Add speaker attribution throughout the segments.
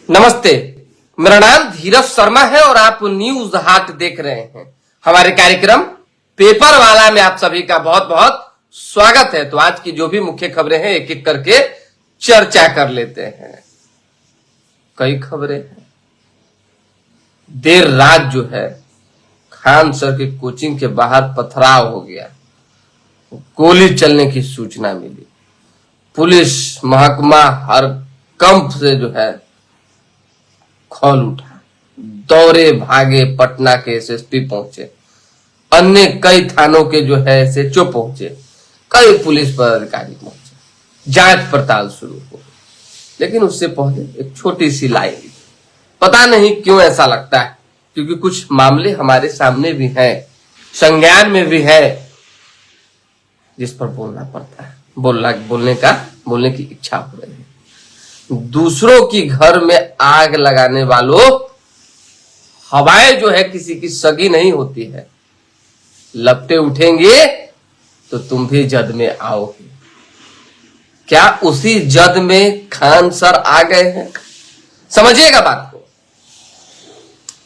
Speaker 1: नमस्ते, मेरा नाम धीरज शर्मा है और आप न्यूज हाट देख रहे हैं। हमारे कार्यक्रम पेपर वाला में आप सभी का बहुत बहुत स्वागत है। तो आज की जो भी मुख्य खबरें हैं एक एक करके चर्चा कर लेते हैं। कई खबरें हैं। देर रात जो है खान सर की कोचिंग के बाहर पथराव हो गया, गोली चलने की सूचना मिली। पुलिस महकमा हरकंप से जो है खौल उठा, दौड़े भागे, पटना के एसएसपी पहुंचे, अन्य कई थानों के जो है एसएचओ पहुंचे, कई पुलिस पदाधिकारी पहुंचे, जांच पड़ताल शुरू हो गई। लेकिन उससे पहले एक छोटी सी लाइन, पता नहीं क्यों ऐसा लगता है, क्योंकि कुछ मामले हमारे सामने भी हैं, संज्ञान में भी है, जिस पर बोलना पड़ता है। बोलने की इच्छा हो रही है। दूसरों की घर में आग लगाने वालों, हवाएं जो है किसी की सगी नहीं होती है। लपटे उठेंगे तो तुम भी जद में आओगे। क्या उसी जद में खान सर आ गए हैं? समझिएगा बात को।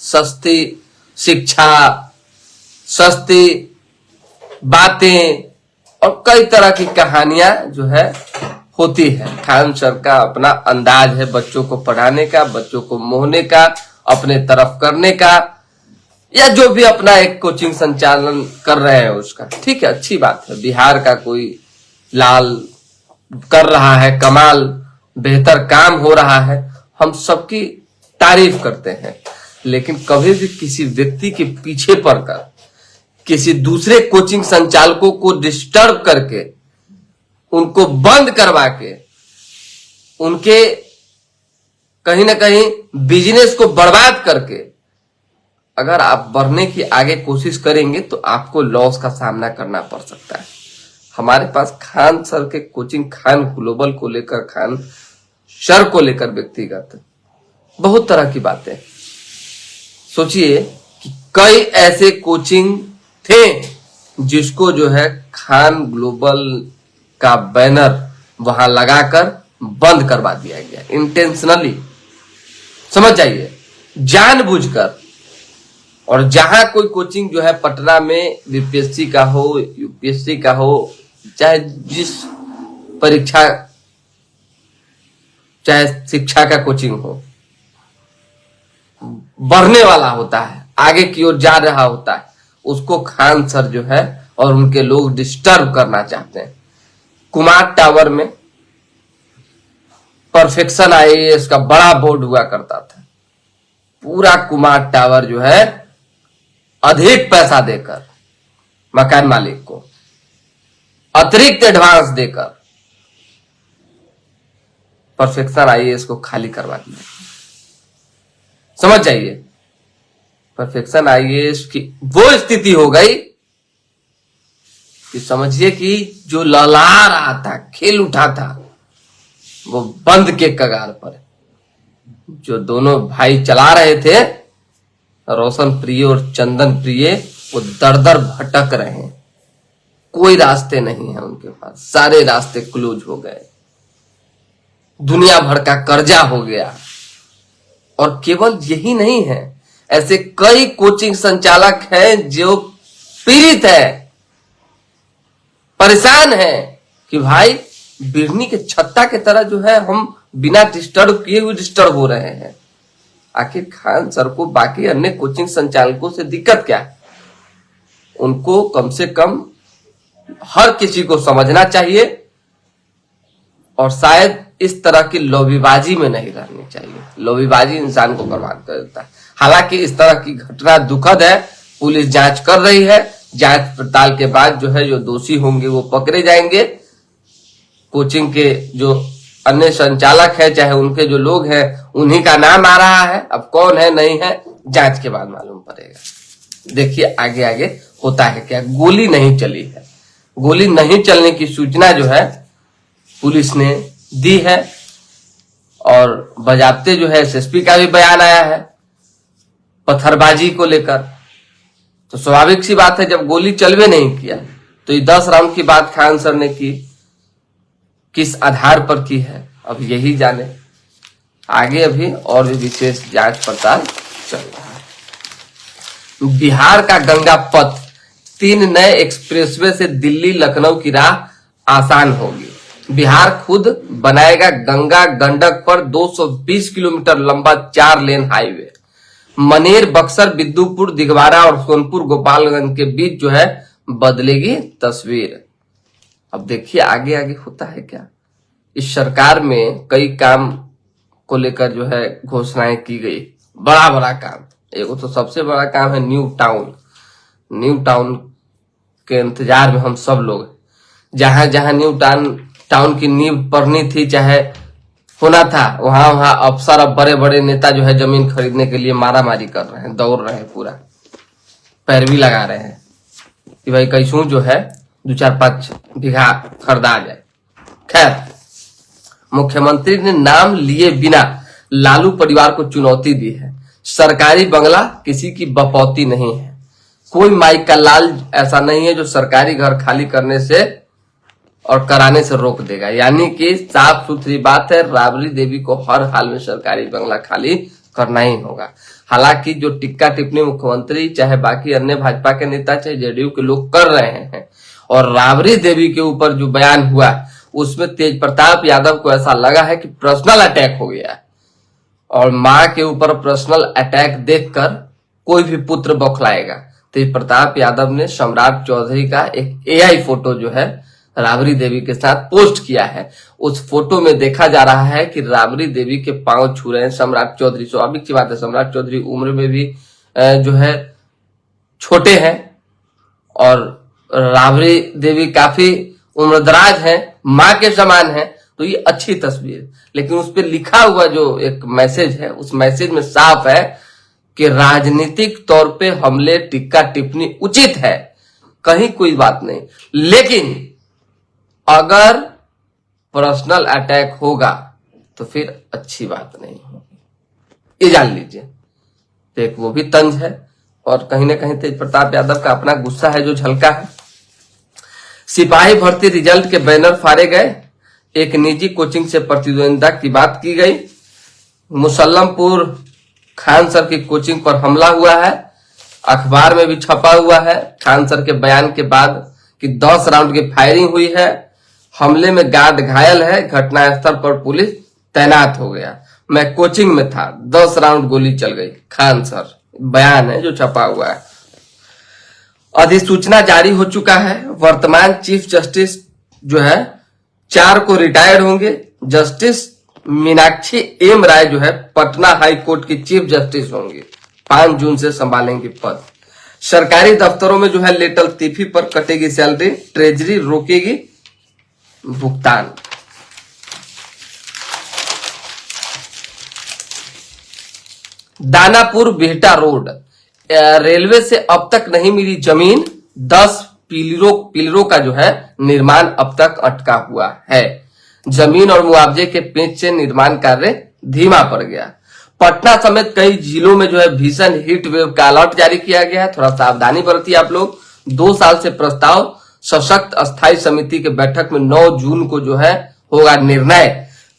Speaker 1: सस्ती शिक्षा, सस्ती बातें और कई तरह की कहानियां जो है होती है। खान सर का अपना अंदाज है बच्चों को पढ़ाने का, बच्चों को मोहने का, अपने तरफ करने का, या जो भी अपना एक कोचिंग संचालन कर रहे हैं उसका। ठीक है, अच्छी बात है। बिहार का कोई लाल कर रहा है कमाल, बेहतर काम हो रहा है, हम सबकी तारीफ करते हैं। लेकिन कभी भी किसी व्यक्ति के पीछे पड़कर, किसी दूसरे कोचिंग संचालकों को डिस्टर्ब करके, उनको बंद करवा के, उनके कहीं ना कहीं बिजनेस को बर्बाद करके अगर आप बढ़ने की आगे कोशिश करेंगे तो आपको लॉस का सामना करना पड़ सकता है। हमारे पास खान सर के कोचिंग, खान ग्लोबल को लेकर, खान सर को लेकर व्यक्तिगत बहुत तरह की बातें। सोचिए कि कई ऐसे कोचिंग थे जिसको जो है खान ग्लोबल का बैनर वहां लगाकर बंद करवा दिया गया, इंटेंशनली। समझ जाइए, जानबूझकर। और जहां कोई कोचिंग जो है पटना में बीपीएससी का हो, यूपीएससी का हो, चाहे जिस परीक्षा, चाहे शिक्षा का कोचिंग हो, बढ़ने वाला होता है, आगे की ओर जा रहा होता है, उसको खान सर जो है और उनके लोग डिस्टर्ब करना चाहते हैं। कुमार टावर में परफेक्शन आईएएस का बड़ा बोर्ड हुआ करता था। पूरा कुमार टावर जो है अधिक पैसा देकर मकान मालिक को अतिरिक्त एडवांस देकर परफेक्शन आईएएस को खाली करवा दिया। समझ जाइए, परफेक्शन आईएएस की वो स्थिति हो गई कि समझिए कि जो लहला रहा था, खेल उठा था, वो बंद के कगार पर। जो दोनों भाई चला रहे थे, रोशन प्रिय और चंदन प्रिय, वो दर दर भटक रहे हैं। कोई रास्ते नहीं है उनके पास, सारे रास्ते क्लोज हो गए, दुनिया भर का कर्जा हो गया। और केवल यही नहीं है, ऐसे कई कोचिंग संचालक हैं जो पीड़ित है, परेशान है कि भाई बिरनी के छत्ता की तरह जो है हम बिना डिस्टर्ब किए हुए डिस्टर्ब हो रहे हैं। आखिर खान सर को बाकी अन्य कोचिंग संचालकों से दिक्कत क्या है? उनको कम से कम हर किसी को समझना चाहिए और शायद इस तरह की लॉबीबाजी में नहीं रहनी चाहिए। लॉबीबाजी इंसान को बर्बाद कर देता है। हालांकि इस तरह की घटना दुखद है, पुलिस जांच कर रही है, जांच पड़ताल के बाद जो है जो दोषी होंगे वो पकड़े जाएंगे। कोचिंग के जो अन्य संचालक है, चाहे उनके जो लोग हैं, उन्हीं का नाम आ रहा है। अब कौन है नहीं है जांच के बाद मालूम पड़ेगा। देखिए आगे आगे होता है क्या। गोली नहीं चली है, गोली नहीं चलने की सूचना जो है पुलिस ने दी है और बजाते जो है एसएसपी का भी बयान आया है पत्थरबाजी को लेकर। तो स्वाभाविक सी बात है, जब गोली चलवे नहीं किया तो ये 10 राउंड की बात खान सर ने की, किस आधार पर की है अब यही जाने। आगे अभी और भी विशेष जांच पड़ताल चल रहा है। बिहार का गंगा पथ, 3 नए एक्सप्रेसवे से दिल्ली लखनऊ की राह आसान होगी। बिहार खुद बनाएगा गंगा गंडक पर 220 किलोमीटर लंबा 4 लेन हाईवे। मनेर, बक्सर, बिद्दुपुर, दिघवारा और सोनपुर गोपालगंज के बीच जो है बदलेगी तस्वीर। अब देखिए आगे आगे होता है क्या। इस सरकार में कई काम को लेकर जो है घोषणाएं की गई, बड़ा बड़ा काम। एक तो सबसे बड़ा काम है न्यू टाउन। न्यू टाउन के इंतजार में हम सब लोग, जहां जहां न्यू टाउन की नींव पड़नी थी, चाहे होना था, वहां वहां अफसर और बड़े बड़े नेता जो है जमीन खरीदने के लिए मारामारी कर रहे हैं, दौड़ रहे हैं, पूरा पैरवी लगा रहे हैं कि भाई कैसू जो है 2-4-5 बीघा खरीदा जाए। खैर, मुख्यमंत्री ने नाम लिए बिना लालू परिवार को चुनौती दी है। सरकारी बंगला किसी की बपौती नहीं है। कोई माइक का लाल ऐसा नहीं है जो सरकारी घर खाली करने से और कराने से रोक देगा। यानी कि साफ सुथरी बात है, राबड़ी देवी को हर हाल में सरकारी बंगला खाली करना ही होगा। हालांकि जो टिक्का टिप्पणी मुख्यमंत्री, चाहे बाकी अन्य भाजपा के नेता, चाहे जेडीयू के लोग कर रहे हैं, और राबड़ी देवी के ऊपर जो बयान हुआ उसमें तेज प्रताप यादव को ऐसा लगा है कि पर्सनल अटैक हो गया है। और मां के ऊपर पर्सनल अटैक देखकर कोई भी पुत्र बौखलाएगा। तेज प्रताप यादव ने सम्राट चौधरी का एक एआई फोटो जो है राबड़ी देवी के साथ पोस्ट किया है। उस फोटो में देखा जा रहा है कि राबड़ी देवी के पांव छू रहे हैं सम्राट चौधरी। स्वाभाविक सी बात है, सम्राट चौधरी उम्र में भी जो है छोटे हैं और राबड़ी देवी काफी उम्रदराज है, मां के समान है, तो ये अच्छी तस्वीर। लेकिन उस पर लिखा हुआ जो एक मैसेज है, उस मैसेज में साफ है कि राजनीतिक तौर पे हमले, टिक्का टिप्पणी उचित है, कहीं कोई बात नहीं, लेकिन अगर पर्सनल अटैक होगा तो फिर अच्छी बात नहीं होगी, ये जान लीजिए। तो एक वो भी तंज है और कहीं ना कहीं तेज प्रताप यादव का अपना गुस्सा है जो झलका है। सिपाही भर्ती रिजल्ट के बैनर फाड़े गए। एक निजी कोचिंग से प्रतिद्वंदिता की बात की गई। मुसल्लमपुर खान सर की कोचिंग पर हमला हुआ है, अखबार में भी छपा हुआ है। खान सर के बयान के बाद कि 10 राउंड की फायरिंग हुई है, हमले में गार्ड घायल है, घटनास्थल पर पुलिस तैनात हो गया, मैं कोचिंग में था, 10 राउंड गोली चल गई। खान सर बयान है जो छपा हुआ है। अधिसूचना जारी हो चुका है। वर्तमान चीफ जस्टिस जो है 4 को रिटायर्ड होंगे। जस्टिस मीनाक्षी एम राय जो है पटना हाई कोर्ट की चीफ जस्टिस होंगी, 5 जून से संभालेंगे पद। सरकारी दफ्तरों में जो है लेटर तीफी पर कटेगी सैलरी, ट्रेजरी रोकेगी भुगतान। दानापुर बिहटा रोड, रेलवे से अब तक नहीं मिली जमीन, 10 पिलरों का जो है निर्माण अब तक अटका हुआ है। जमीन और मुआवजे के पेच से निर्माण कार्य धीमा पड़ गया। पटना समेत कई जिलों में जो है भीषण हीट वेव का अलर्ट जारी किया गया है, थोड़ा सावधानी बरतिए आप लोग। 2 साल से प्रस्ताव, सशक्त अस्थायी समिति के बैठक में 9 जून को जो है होगा निर्णय।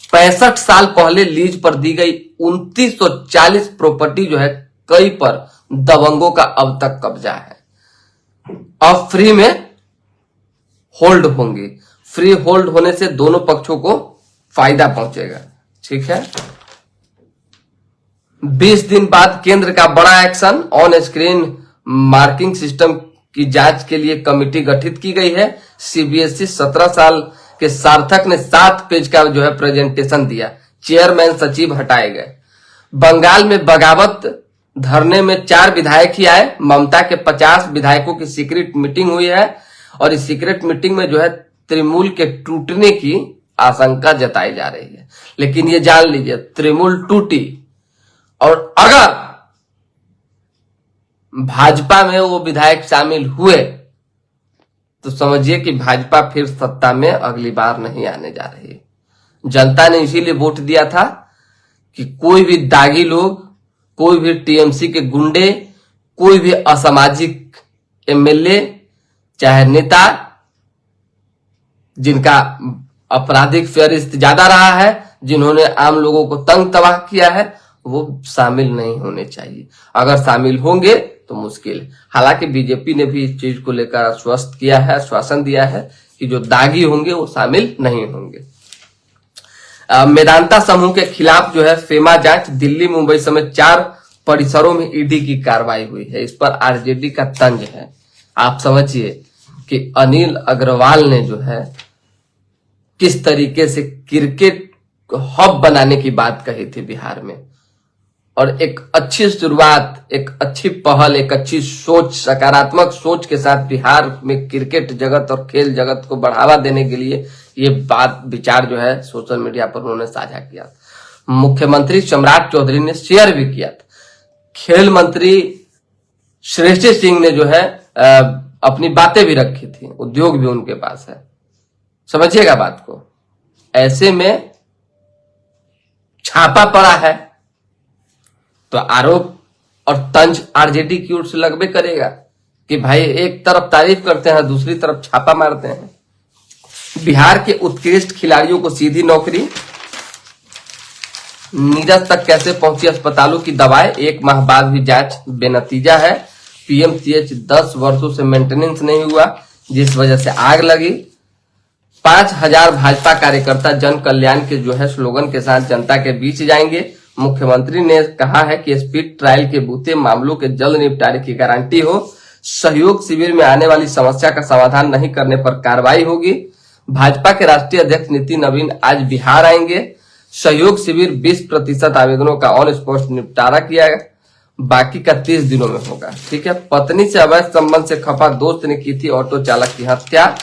Speaker 1: 65 साल पहले लीज पर दी गई 2940 प्रॉपर्टी जो है कई पर दबंगों का अब तक कब्जा है, अब फ्री में होल्ड होंगी। फ्री होल्ड होने से दोनों पक्षों को फायदा पहुंचेगा, ठीक है। 20 दिन बाद केंद्र का बड़ा action, on screen marking system की जांच के लिए कमेटी गठित की गई है। सीबीएसई 17 साल के सार्थक ने 7 पेज का जो है प्रेजेंटेशन दिया, चेयरमैन सचिव हटाए गए। बंगाल में बगावत धरने में 4 विधायक ही आए। ममता के 50 विधायकों की सीक्रेट मीटिंग हुई है और इस सीक्रेट मीटिंग में जो है तृणमूल के टूटने की आशंका जताई जा रही है। लेकिन ये जान लीजिए, तृणमूल टूटी और अगर भाजपा में वो विधायक शामिल हुए तो समझिए कि भाजपा फिर सत्ता में अगली बार नहीं आने जा रही। जनता ने इसीलिए वोट दिया था कि कोई भी दागी लोग, कोई भी टीएमसी के गुंडे, कोई भी असामाजिक एमएलए चाहे नेता जिनका आपराधिक फेरिस्त ज्यादा रहा है, जिन्होंने आम लोगों को तंग तबाह किया है, वो शामिल नहीं होने चाहिए। अगर शामिल होंगे तो मुश्किल है। हालांकि बीजेपी ने भी इस चीज को लेकर आश्वस्त किया है, आश्वासन दिया है कि जो दागी होंगे वो शामिल नहीं होंगे। मेदांता समूह के खिलाफ जो है फेमा जांच, दिल्ली मुंबई समेत 4 परिसरों में ईडी की कार्रवाई हुई है। इस पर आरजेडी का तंज है। आप समझिए कि अनिल अग्रवाल ने जो है किस तरीके से क्रिकेट हब बनाने की बात कही थी बिहार में, और एक अच्छी शुरुआत, एक अच्छी पहल, एक अच्छी सोच, सकारात्मक सोच के साथ बिहार में क्रिकेट जगत और खेल जगत को बढ़ावा देने के लिए ये बात विचार जो है सोशल मीडिया पर उन्होंने साझा किया। मुख्यमंत्री सम्राट चौधरी ने शेयर भी किया था। खेल मंत्री श्रेष्ठी सिंह ने जो है अपनी बातें भी रखी थी, उद्योग भी उनके पास है। समझिएगा बात को। ऐसे में छापा पड़ा है तो आरोप और तंज आरजेडी की ओर से लगबे करेगा कि भाई एक तरफ तारीफ करते हैं, दूसरी तरफ छापा मारते हैं। बिहार के उत्कृष्ट खिलाड़ियों को सीधी नौकरी, नीरज तक कैसे पहुंची अस्पतालों की दवाएं, 1 माह बाद भी जांच बेनतीजा है। पीएमसीएच 10 वर्षों से मेंटेनेंस नहीं हुआ, जिस वजह से आग लगी। 5000 भाजपा कार्यकर्ता जन कल्याण के जो है स्लोगन के साथ जनता के बीच जाएंगे। मुख्यमंत्री ने कहा है कि स्पीड ट्रायल के बूते मामलों के जल्द निपटारे की गारंटी हो। सहयोग शिविर में आने वाली समस्या का समाधान नहीं करने पर कार्रवाई होगी। भाजपा के राष्ट्रीय अध्यक्ष नितिन नवीन आज बिहार आएंगे। सहयोग शिविर 20% आवेदनों का ऑन स्पॉट निपटारा किया गया, बाकी का 30 दिनों में होगा। ठीक है। पत्नी से अवैध संबंध से खफा दोस्त ने की थी ऑटो चालक की हत्या।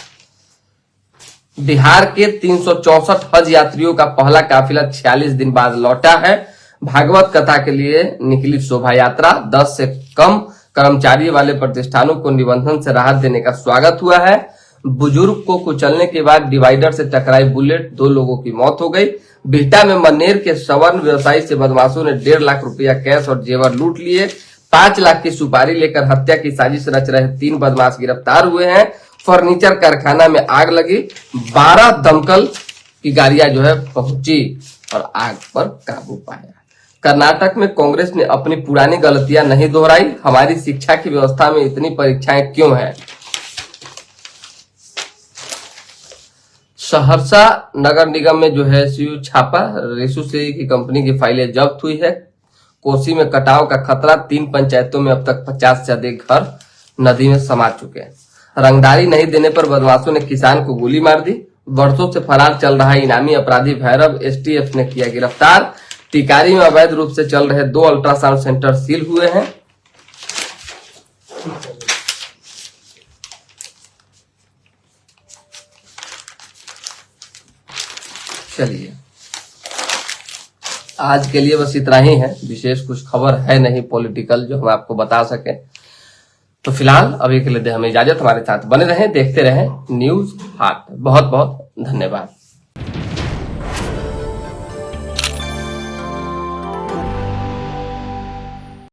Speaker 1: बिहार के 364 हज यात्रियों का पहला काफिला 46 दिन बाद लौटा है। भागवत कथा के लिए निकली शोभा यात्रा। 10 से कम कर्मचारी वाले प्रतिष्ठानों को निबंधन से राहत देने का स्वागत हुआ है। बुजुर्ग को कुचलने के बाद डिवाइडर से टकराई बुलेट, 2 लोगों की मौत हो गई। बिहटा में मनेर के स्वर्ण व्यवसायी से बदमाशों ने 1.5 लाख रुपया कैश और जेवर लूट लिए। 5 लाख की सुपारी लेकर हत्या की साजिश रच रहे 3 बदमाश गिरफ्तार हुए हैं। फर्नीचर कारखाना में आग लगी, 12 दमकल की गाड़ियां जो है पहुंची और आग पर काबू पाया। कर्नाटक में कांग्रेस ने अपनी पुरानी गलतियां नहीं दोहराई। हमारी शिक्षा की व्यवस्था में इतनी परीक्षाएं क्यों हैं? सहरसा नगर निगम में जो है सीयू छापा, रेसू से की कंपनी की फाइलें जब्त हुई है। कोसी में कटाव का खतरा, 3 पंचायतों में अब तक 50 से अधिक घर नदी में समा चुके हैं। रंगदारी नहीं देने पर बदमाशों ने किसान को गोली मार दी। वर्षों से फरार चल रहा इनामी अपराधी भैरव एसटीएफ ने किया गिरफ्तार। टिकारी में अवैध रूप से चल रहे 2 अल्ट्रासाउंड सेंटर सील हुए हैं। चलिए, आज के लिए बस इतना ही है। विशेष कुछ खबर है नहीं पॉलिटिकल जो हम आपको बता सके। तो फिलहाल अभी के लिए हमें इजाजत। हमारे साथ बने रहें, देखते रहें न्यूज हाट। बहुत बहुत धन्यवाद।